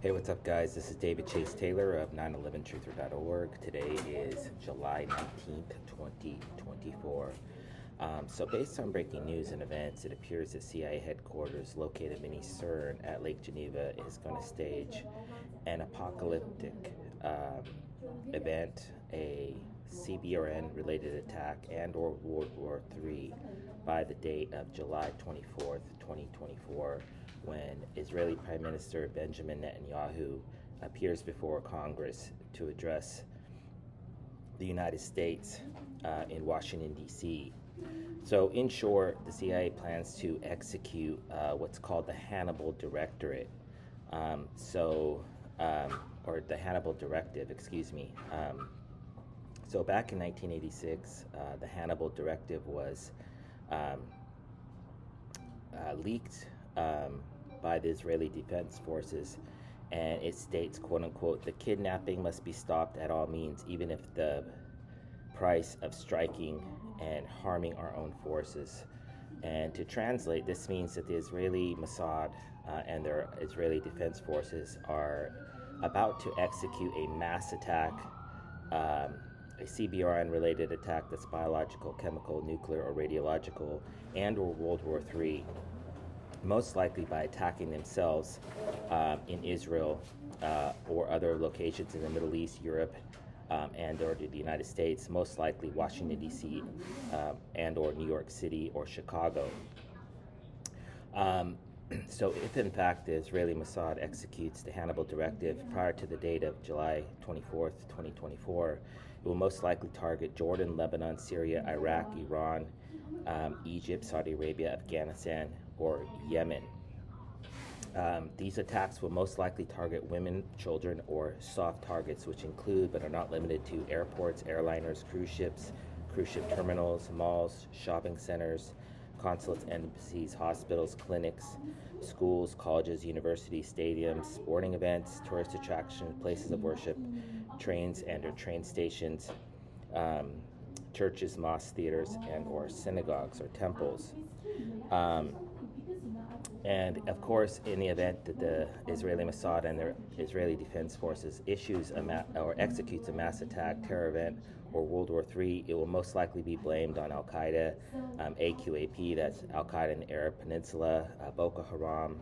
Hey, what's up, guys? This is David Chase Taylor of 911truther.org. Today is July 19th, 2024. So based on breaking news and events, it appears that CIA headquarters located in East CERN at Lake Geneva is going to stage an apocalyptic event, a Cbrn-related attack and or World War III by the date of July 24th, 2024, when Israeli Prime Minister Benjamin Netanyahu appears before Congress to address the United States in Washington, D.C. So, in short, the CIA plans to execute what's called the Hannibal Directorate. Or the Hannibal Directive, excuse me. So back in 1986, the Hannibal Directive was leaked by the Israeli Defense Forces, and it states, quote unquote, the kidnapping must be stopped at all means, even if the price of striking and harming our own forces. And to translate, this means that the Israeli Mossad and their Israeli Defense Forces are about to execute a mass attack, a Cbrn-related attack that's biological, chemical, nuclear, or radiological, and or World War III, most likely by attacking themselves in Israel or other locations in the Middle East, Europe, and or the United States, most likely Washington, D.C., and or New York City or Chicago. So if in fact the Israeli Mossad executes the Hannibal Directive prior to the date of July 24th, 2024, it will most likely target Jordan, Lebanon, Syria, Iraq, Iran, Egypt, Saudi Arabia, Afghanistan, or Yemen. These attacks will most likely target women, children, or soft targets, which include but are not limited to airports, airliners, cruise ships, cruise ship terminals, malls, shopping centers, consulates, embassies, hospitals, clinics, schools, colleges, universities, stadiums, sporting events, tourist attractions, places of worship, trains and or train stations, churches, mosques, theaters, and or synagogues or temples. And of course, in the event that the Israeli Mossad and their Israeli Defense Forces issues or executes a mass attack, terror event, or World War III, it will most likely be blamed on Al Qaeda, AQAP, that's Al Qaeda in the Arab Peninsula, Boko Haram,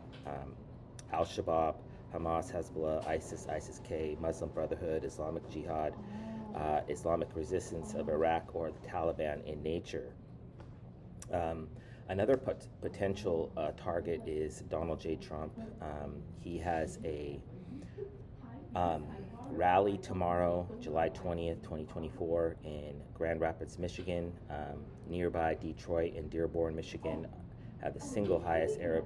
Al Shabaab, Hamas, Hezbollah, ISIS, ISIS-K, Muslim Brotherhood, Islamic Jihad, Islamic Resistance of Iraq, or the Taliban in nature. Another potential target is Donald J. Trump. He has a rally tomorrow, July 20th, 2024, in Grand Rapids, Michigan. Nearby Detroit and Dearborn, Michigan, have the single highest Arab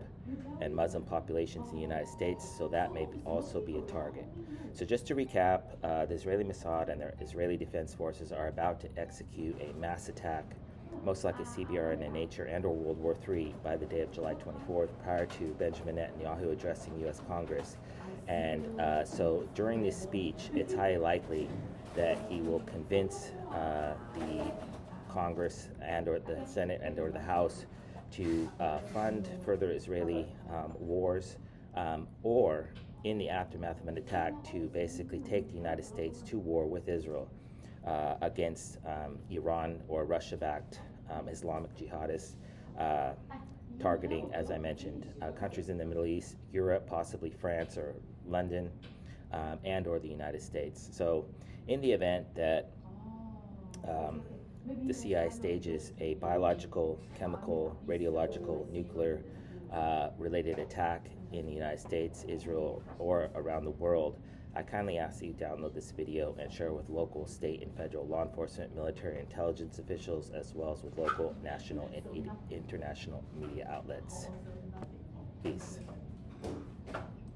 and Muslim populations in the United States, so that may also be a target. So just to recap, the Israeli Mossad and their Israeli Defense Forces are about to execute a mass attack, most likely CBRN in nature, and or World War III by the day of July 24th, prior to Benjamin Netanyahu addressing U.S. Congress. And so during this speech, it's highly likely that he will convince the Congress and or the Senate and or the House to fund further Israeli wars, or in the aftermath of an attack to basically take the United States to war with Israel against Iran or Russia-backed Islamic jihadists, targeting, as I mentioned, countries in the Middle East, Europe, possibly France or London, and or the United States. So in the event that the CIA stages a biological, chemical, radiological, nuclear related attack in the United States, Israel, or around the world, I kindly ask that you download this video and share it with local, state, and federal law enforcement, military, intelligence officials, as well as with local, national, and international media outlets. Peace.